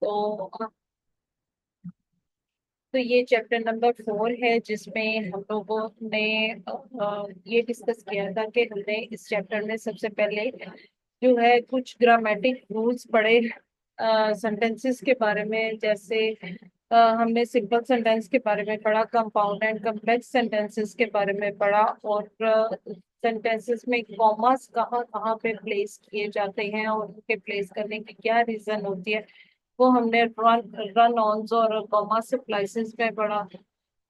तो तो ये चैप्टर नंबर 4 है, जिसमें हम लोगों ने ये डिस्कस किया था कि हमने इस चैप्टर में सबसे पहले जो है कुछ ग्रामेटिक रूल्स पढ़े सेंटेंसेस के बारे में। जैसे हमने सिंपल सेंटेंस के बारे में पढ़ा, कंपाउंड एंड कम्प्लेक्स सेंटेंसेस के बारे में पढ़ा, और सेंटेंसेस में कॉमास कहाँ कहाँ पे प्लेस किए जाते हैं और उनके प्लेस करने की क्या रीजन होती है, वो हमने रन ऑन्स और कॉमा स्प्लाइसेस में पढ़ा।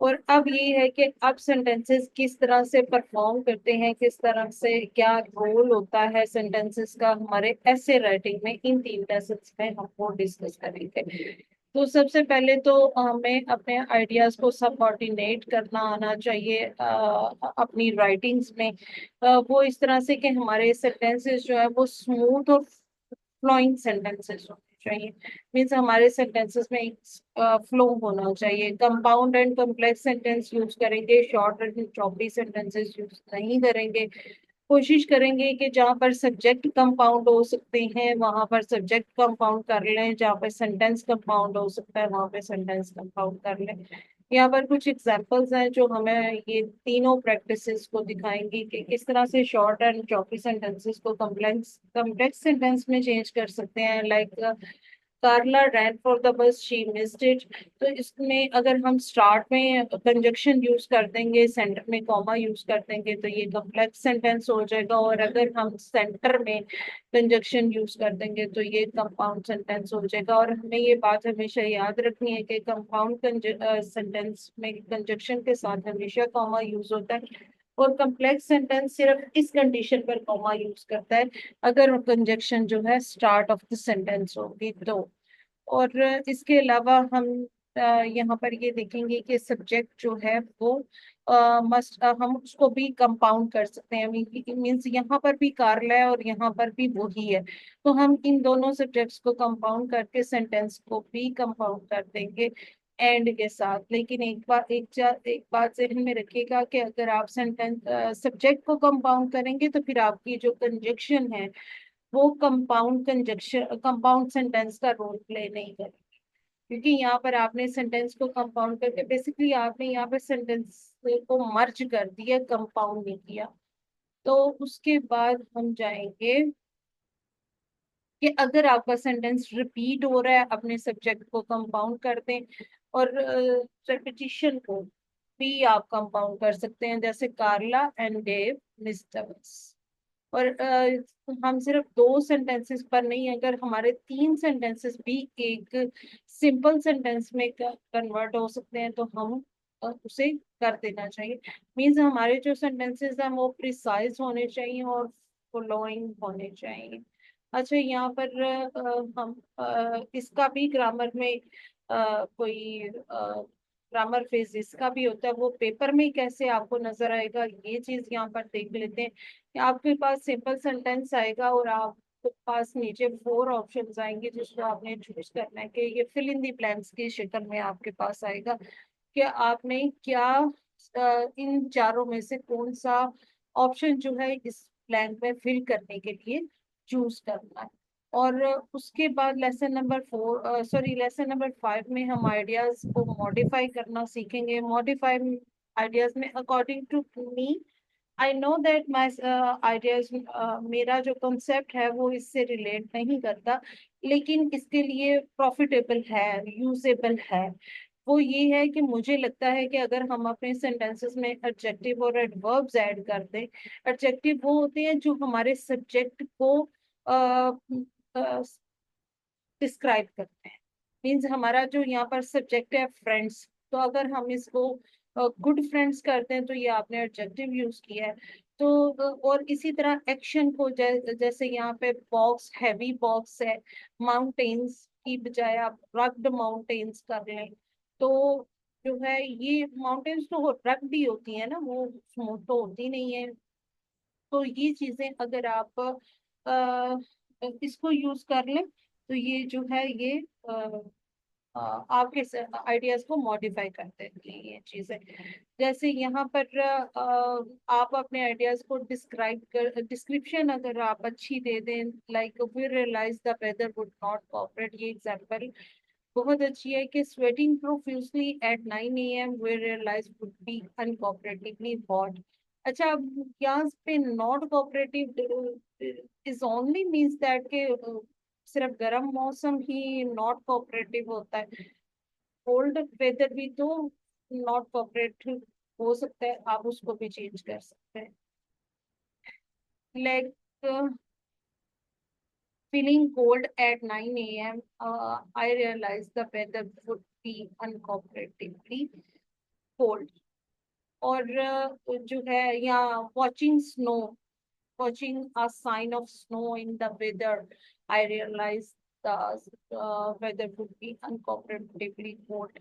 और अब ये है कि अब सेंटेंसेस किस तरह से परफॉर्म करते हैं, किस तरह से क्या रोल होता है सेंटेंसेस का हमारे ऐसे राइटिंग में, इन 3 लेसन्स में हम वो डिस्कस करेंगे। तो सबसे पहले तो हमें अपने आइडियाज को सबऑर्डिनेट करना आना चाहिए अपनी राइटिंग्स में। वो इस तरह से कि हमारे सेंटेंसेस जो है वो स्मूथ और फ्लोइंग सेंटेंसेस होने चाहिए। मीन्स हमारे सेंटेंसेस में फ्लो होना चाहिए। Compound and complex sentence use करेंगे, short and choppy sentences use नहीं करेंगे। कोशिश करेंगे कि जहाँ पर सब्जेक्ट कंपाउंड हो सकते हैं वहां पर सब्जेक्ट कंपाउंड कर लें, जहाँ पर सेंटेंस कंपाउंड हो सकता है वहां पर सेंटेंस कंपाउंड कर लें। यहाँ पर कुछ एग्जांपल्स हैं जो हमें ये तीनों प्रैक्टिसेस को दिखाएंगी कि किस तरह से शॉर्ट एंड चॉपी सेंटेंसेस को कॉम्प्लेक्स कॉम्प्लेक्स सेंटेंस में चेंज कर सकते हैं। Like Carla ran for the bus, she missed it. तो इसमें अगर हम स्टार्ट में कंजक्शन यूज कर देंगे, सेंटर में कॉमा यूज कर देंगे, तो ये कॉम्प्लेक्स सेंटेंस हो जाएगा। और अगर हम सेंटर में कंजक्शन यूज कर देंगे तो ये कंपाउंड सेंटेंस हो जाएगा। और हमें ये बात हमेशा याद रखनी है कि कंपाउंड सेंटेंस में कंजक्शन के साथ हमेशा कॉमा यूज होता है, और कम्प्लेक्स सेंटेंस सिर्फ इस कंडीशन पर कॉमा यूज करता है अगर कंजक्शन जो है स्टार्ट ऑफ द सेंटेंस होगी तो। और इसके अलावा हम यहाँ पर ये देखेंगे कि सब्जेक्ट जो है वो मस्ट हम उसको भी कंपाउंड कर सकते हैं। मीन्स यहाँ पर भी कार्ला है और यहाँ पर भी वही है, तो हम इन दोनों सब्जेक्ट्स को कंपाउंड करके सेंटेंस को भी कंपाउंड कर देंगे एंड के साथ। लेकिन एक बात ज़हन में रखिएगा कि अगर आप सेंटेंस सब्जेक्ट को कंपाउंड करेंगे तो फिर आपकी जो कंजक्शन है वो कंपाउंड सेंटेंस का रोल प्ले नहीं करेगी। क्योंकि यहाँ पर आपने सेंटेंस को कंपाउंड करके बेसिकली आपने यहाँ पर सेंटेंस को मर्ज कर दिया, कंपाउंड नहीं किया। तो उसके बाद हम जाएंगे कि अगर आपका सेंटेंस रिपीट हो रहा है, अपने सब्जेक्ट को कंपाउंड कर दें, और रेपिटिशन को भी आप कंपाउंड कर सकते हैं। जैसे कार्ला एंड डेव मिस्टर बस। और हम सिर्फ 2 सेंटेंसेस पर नहीं, अगर हमारे 3 सेंटेंसेस भी एक सिंपल सेंटेंस में कन्वर्ट हो सकते हैं तो हम उसे कर देना चाहिए। मीन्स हमारे जो सेंटेंसेस हैं वो प्रिसाइज होने चाहिए और फ्लोइंग होने चाहिए। अच्छा, यहाँ पर हम इसका भी ग्रामर में कोई ग्रामर फेज इसका भी होता है, वो पेपर में कैसे आपको नजर आएगा ये चीज यहाँ पर देख लेते हैं। कि आपके पास सिंपल सेंटेंस आएगा और आपके पास नीचे 4 ऑप्शंस आएंगे जिसको आपने चूज करना है कि ये फिल इन दी ब्लैंक्स की शक्ल में आपके पास आएगा कि आपने क्या इन चारों में से कौन सा ऑप्शन जो है इस ब्लैंक में फिल करने के लिए चूज करना है। और उसके बाद लेसन नंबर 5 में हम आइडियाज को मॉडिफाई करना सीखेंगे। मॉडिफाई आइडियाज में according to me, I know that my ideas, मेरा जो कंसेप्ट है वो इससे रिलेट नहीं करता, लेकिन इसके लिए प्रॉफिटेबल है, यूजेबल है। वो ये है कि मुझे लगता है कि अगर हम अपने सेंटेंसेस में एडजेक्टिव और एडवर्ब्स ऐड कर दें। एडजेक्टिव वो होते हैं जो हमारे सब्जेक्ट को डिस्क्राइब करते हैं। मीन्स हमारा जो यहाँ पर सब्जेक्ट है फ्रेंड्स, तो अगर हम इसको गुड फ्रेंड्स करते हैं तो ये आपने एडजेक्टिव यूज किया है। तो और इसी तरह एक्शन को जैसे यहाँ पे बॉक्स, हैवी बॉक्स है, माउंटेन्स की बजाय आप रग्ड माउंटेन्स कर लें। तो जो है ये माउंटेन्स तो रग्ड ही होती है ना, वो स्मूथ तो होती नहीं है। तो ये चीजें अगर आप इसको यूज कर लें तो ये जो है ये आपके आइडियाज को मॉडिफाई कर देती हैं ये चीजें। जैसे यहाँ पर आप अपने आइडियाज को डिस्क्रिप्शन अगर आप अच्छी दे दें, like we realise the weather would not cooperate, ये एग्जांपल बहुत अच्छी है कि sweating profusely at 9 AM we realise would be uncooperatively hot. अच्छा, अब यहाँ पे not cooperative is only means that के सिर्फ गर्म मौसम ही नॉट कोऑपरेटिव होता है, कोल्ड वेदर भी तो नॉट कोऑपरेटिव हो सकता है, आप उसको भी चेंज कर सकते हैं। Like feeling cold at 9 a.m. I realized the weather would be uncooperatively cold. और जो है यहाँ watching snow, watching a sign of snow in the weather, I realized the weather would be uncooperatively cold.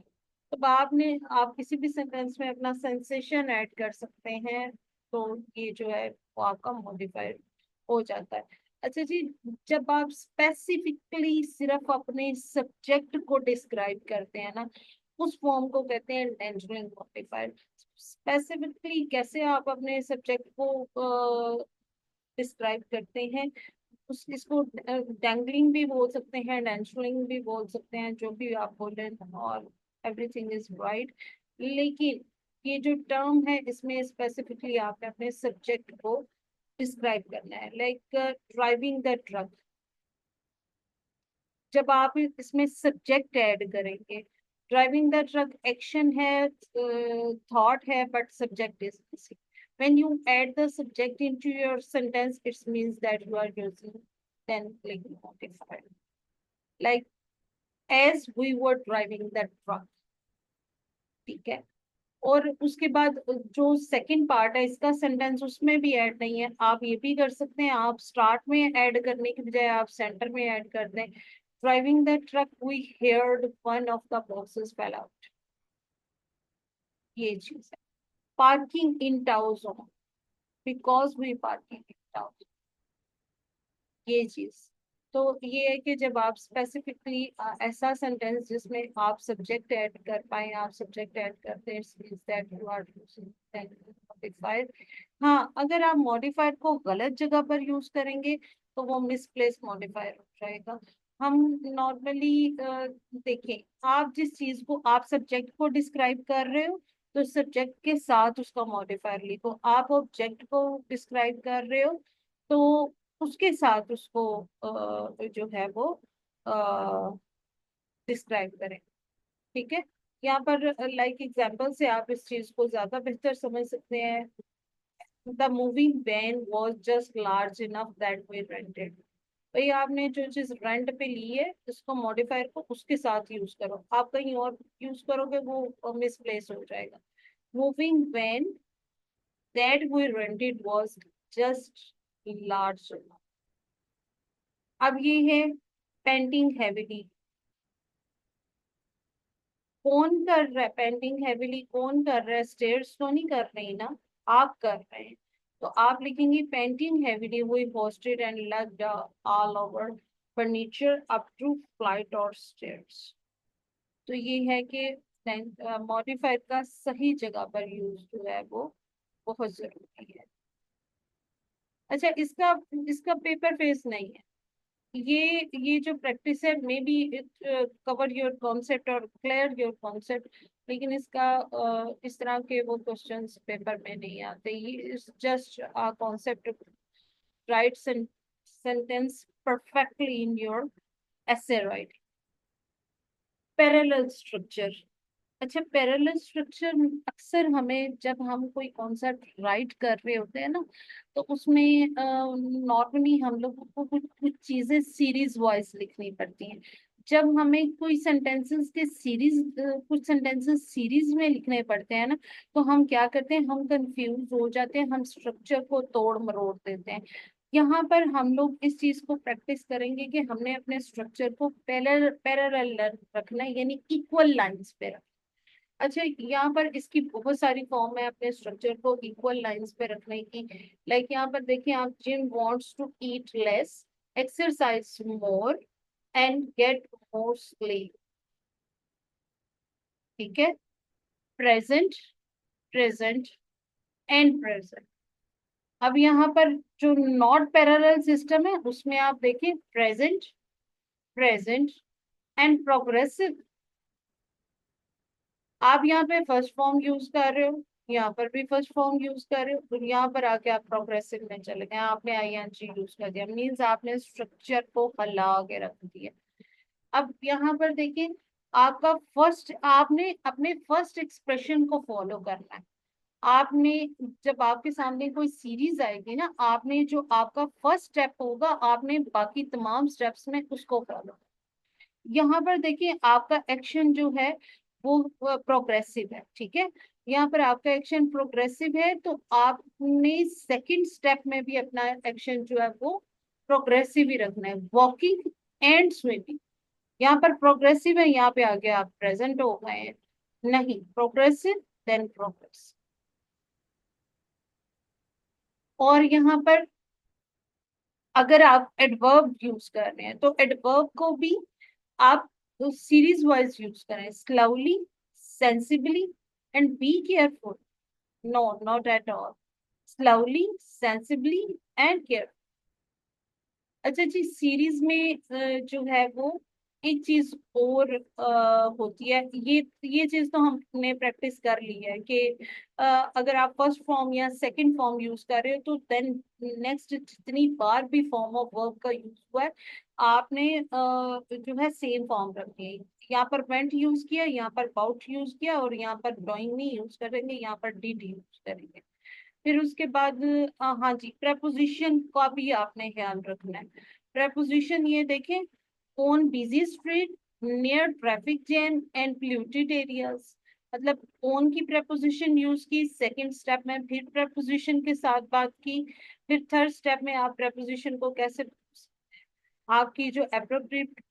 तो आपने आप किसी भी sentence में अपना सेंसेशन ऐड कर सकते हैं, तो ये जो है वो आपका मॉडिफाइड हो जाता है। अच्छा जी, जब आप स्पेसिफिकली सिर्फ अपने सब्जेक्ट को डिस्क्राइब करते हैं ना, उस फॉर्म को कहते हैं इंटेंशनल मॉडिफायर। स्पेसिफिकली कैसे आप अपने सब्जेक्ट को डिस्क्राइब करते हैं, उस इसको डैंगलिंग भी बोल सकते हैं, डेंशलिंग भी बोल सकते हैं, जो भी आप बोले, और एवरीथिंग इज राइट। लेकिन ये जो टर्म है इसमें स्पेसिफिकली आपने अपने सब्जेक्ट को डिस्क्राइब करना है, लाइक ड्राइविंग द ट्रक। जब आप इसमें सब्जेक्ट ऐड करेंगे, ड्राइविंग द ट्रक एक्शन है, थॉट है, but subject is missing. when you add the subject into your sentence, it means that you are using then like modifier, like as we were driving that truck। ठीक है, और उसके बाद जो second part है इसका sentence, उसमें भी ऐड नहीं है, आप ये भी कर सकते हैं, आप स्टार्ट में ऐड करने की बजाय आप सेंटर में ऐड कर दें। Driving the truck we heard one of the boxes fell out, ये चीज है। Parking in tow zone, because we parking in tow, ये चीज। तो ये है कि जब आप स्पेसिफिकली ऐसा सेंटेंस जिसमें आप सब्जेक्ट ऐड कर पाए, आप सब्जेक्ट ऐड करते हैं, that you are using modifier. हाँ, अगर आप मॉडिफायर को गलत जगह पर यूज करेंगे तो वो मिसप्लेस मॉडिफायर हो जाएगा। हम नॉर्मली देखें, आप जिस चीज को आप सब्जेक्ट को डिस्क्राइब कर रहे हो तो सब्जेक्ट के साथ उसका मॉडिफायर लिखो, आप ऑब्जेक्ट को डिस्क्राइब कर रहे हो तो उसके साथ उसको जो है वो डिस्क्राइब करें। ठीक है, यहाँ पर लाइक एग्जांपल से आप इस चीज को ज्यादा बेहतर समझ सकते हैं। The moving van was just large enough that we rented. भाई आपने जो चीज रेंट पे ली है उसको मॉडिफायर को उसके साथ यूज करो, आप कहीं और यूज करोगे वो मिसप्लेस हो जाएगा। Moving van that we rented was just large. अब ये है पेंटिंग हैविली। कौन कर रहा है पेंटिंग हैविली, कौन कर रहा है? स्टेयर्स तो नहीं कर रही ना, आप कर रहे हैं। तो आप लिखेंगे पेंटिंग हैविली हुई posted and lugged all over furniture up to flight और स्टेयर्स। तो ये है कि मॉडिफायर का सही जगह पर यूज जो है वो बहुत जरूरी है। अच्छा, इसका इसका पेपर फेस नहीं है। ये जो प्रैक्टिस है, may be it cover your concept और क्लियर योर कॉन्सेप्ट, लेकिन इसका इस तरह के वो क्वेश्चंस पेपर में नहीं आते। ये just a concept, right sentence perfectly in your essay writing. Parallel structure. अच्छा, पैरेलल स्ट्रक्चर अक्सर हमें जब हम कोई कॉन्सेप्ट राइट कर रहे होते हैं ना, तो उसमें नॉर्मली हम लोगों को कुछ कुछ चीजें सीरीज वाइज लिखनी पड़ती हैं। जब हमें कोई सेंटेंसेस के सीरीज कुछ सेंटेंसेस सीरीज में लिखने पड़ते हैं ना, तो हम क्या करते हैं, हम कंफ्यूज हो जाते हैं, हम स्ट्रक्चर को तोड़ मरोड़ देते हैं। यहाँ पर हम लोग इस चीज को प्रैक्टिस करेंगे कि हमने अपने स्ट्रक्चर को पैरेलल रखना है, यानी इक्वल लाइंस पे रखना। अच्छा, यहाँ पर इसकी बहुत सारी फॉर्म है अपने स्ट्रक्चर को इक्वल लाइंस पे रखने की। लाइक यहाँ पर देखिए आप, Jim wants to eat less, exercise more and get more sleep. ठीक है, प्रेजेंट, प्रेजेंट एंड प्रेजेंट। अब यहाँ पर जो नॉट पैरेलल सिस्टम है उसमें आप देखिए प्रेजेंट, प्रेजेंट एंड प्रोग्रेसिव। आप यहाँ पे फर्स्ट फॉर्म यूज कर रहे हो, यहाँ पर भी फर्स्ट फॉर्म यूज कर रहे हो, तो यहाँ पर आके आप प्रोग्रेसिव में चले गए, आपने आईएनजी यूज कर दिया, मीन्स आपने स्ट्रक्चर को फैला के रख दिया। अब यहाँ पर देखिए, आपका फर्स्ट, आपने अपने फर्स्ट एक्सप्रेशन को फॉलो करना है। आपने, जब आपके सामने कोई सीरीज आएगी ना, आपने जो आपका फर्स्ट स्टेप होगा, आपने बाकी तमाम स्टेप्स में उसको फॉलो। यहाँ पर देखिए आपका एक्शन जो है वो प्रोग्रेसिव है, ठीक है। यहाँ पर आपका एक्शन प्रोग्रेसिव है, तो आपने सेकंड स्टेप में भी अपना एक्शन जो है वो प्रोग्रेसिव ही रखना है, वॉकिंग एंड स्विमिंग। यहाँ पर प्रोग्रेसिव है, यहाँ पे आगे आप प्रेजेंट हो गए हैं, नहीं, प्रोग्रेसिव देन प्रोग्रेस। और यहाँ पर अगर आप एडवर्ब यूज कर रहे हैं तो एडवर्ब को भी आप सीरीज वाइज यूज करें, slowly, sensibly and be careful. No, not at all, slowly, sensibly and careful. अच्छा जी, सीरीज में जो है वो एक चीज और होती है, ये चीज तो हमने प्रैक्टिस कर ली है कि अगर आप फर्स्ट फॉर्म या सेकंड फॉर्म यूज कर रहे हो तो देन नेक्स्ट जितनी बार भी फॉर्म ऑफ वर्ब का यूज हुआ है, आपने जो है सेम फॉर्म रखनी है। यहाँ पर वेंट यूज किया, यहाँ पर बाउट यूज किया, और यहाँ पर डूइंग नहीं यूज करेंगे, यहाँ पर डिड यूज करेंगे। फिर उसके बाद हाँ जी, preposition का भी आपने ख्याल रखना है। preposition ये देखें, on busy street, near traffic jam and polluted areas. मतलब ऑन की preposition यूज की, सेकंड स्टेप में फिर preposition के साथ बात की, फिर थर्ड स्टेप में आप preposition को कैसे, आपकी जो appropriate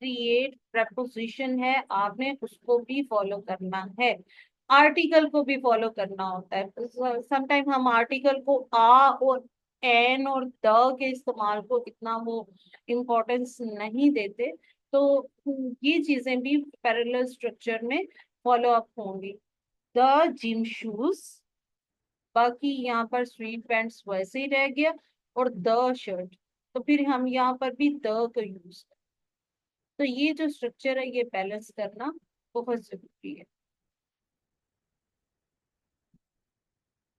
क्रिएट preposition है आपने उसको भी फॉलो करना है। आर्टिकल को भी फॉलो करना होता है। समटाइम हम आर्टिकल को आ और एन और द के इस्तेमाल को इतना वो इम्पोर्टेंस नहीं देते, तो ये चीजें भी पैरेलल स्ट्रक्चर में फॉलो अप होंगी। द जिम शूज, बाकी यहाँ पर स्वीट पैंट्स वैसे ही रह गया, और द शर्ट, तो फिर हम यहाँ पर भी द को यूज, तो ये जो स्ट्रक्चर है ये बैलेंस करना बहुत जरूरी है।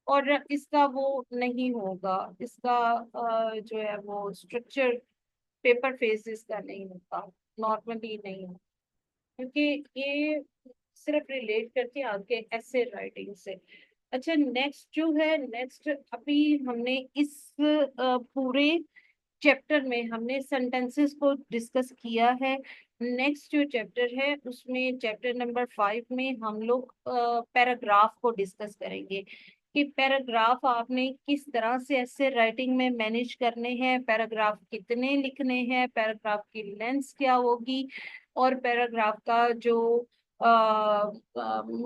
और इसका वो नहीं होगा, इसका जो है वो स्ट्रक्चर पेपर फेसेस का नहीं होता, नॉर्मली नहीं होता, क्योंकि ये सिर्फ रिलेट करके आगे ऐसे राइटिंग से। अच्छा, नेक्स्ट जो है, नेक्स्ट अभी हमने इस पूरे चैप्टर में हमने सेंटेंसेस को डिस्कस किया है। नेक्स्ट जो चैप्टर है उसमें चैप्टर नंबर 5 में हम लोग पैराग्राफ को डिस्कस करेंगे कि पैराग्राफ आपने किस तरह से ऐसे राइटिंग में मैनेज करने हैं, पैराग्राफ कितने लिखने हैं, पैराग्राफ की लेंथ क्या होगी, और पैराग्राफ का जो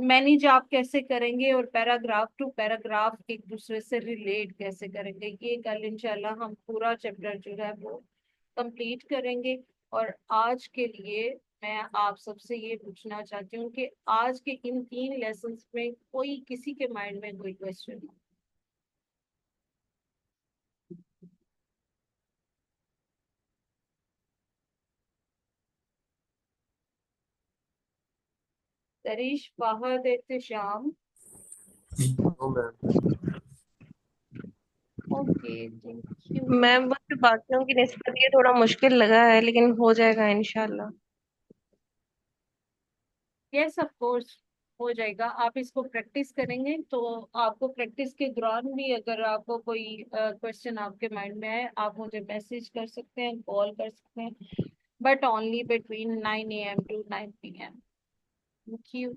मैनेज आप कैसे करेंगे, और पैराग्राफ टू पैराग्राफ एक दूसरे से रिलेट कैसे करेंगे, ये कल इंशाल्लाह हम पूरा चैप्टर जो है वो कंप्लीट करेंगे। और आज के लिए मैं आप सबसे ये पूछना चाहती हूँ कि आज के इन 3 लेसन्स में कोई किसी के माइंड में कोई क्वेश्चन हो? तरीश, बाहर शाम। No ma'am. Okay, thank you. Ma'am मुझे बाकियों की निस्बत ये थोड़ा मुश्किल लगा है, लेकिन हो जाएगा इंशाल्लाह। यस, ऑफ कोर्स हो जाएगा। आप इसको प्रैक्टिस करेंगे तो आपको प्रैक्टिस के दौरान भी अगर आपको कोई क्वेश्चन आपके माइंड में आए, आप मुझे मैसेज कर सकते हैं, कॉल कर सकते हैं, but only between 9 AM to 9 PM। Thank you.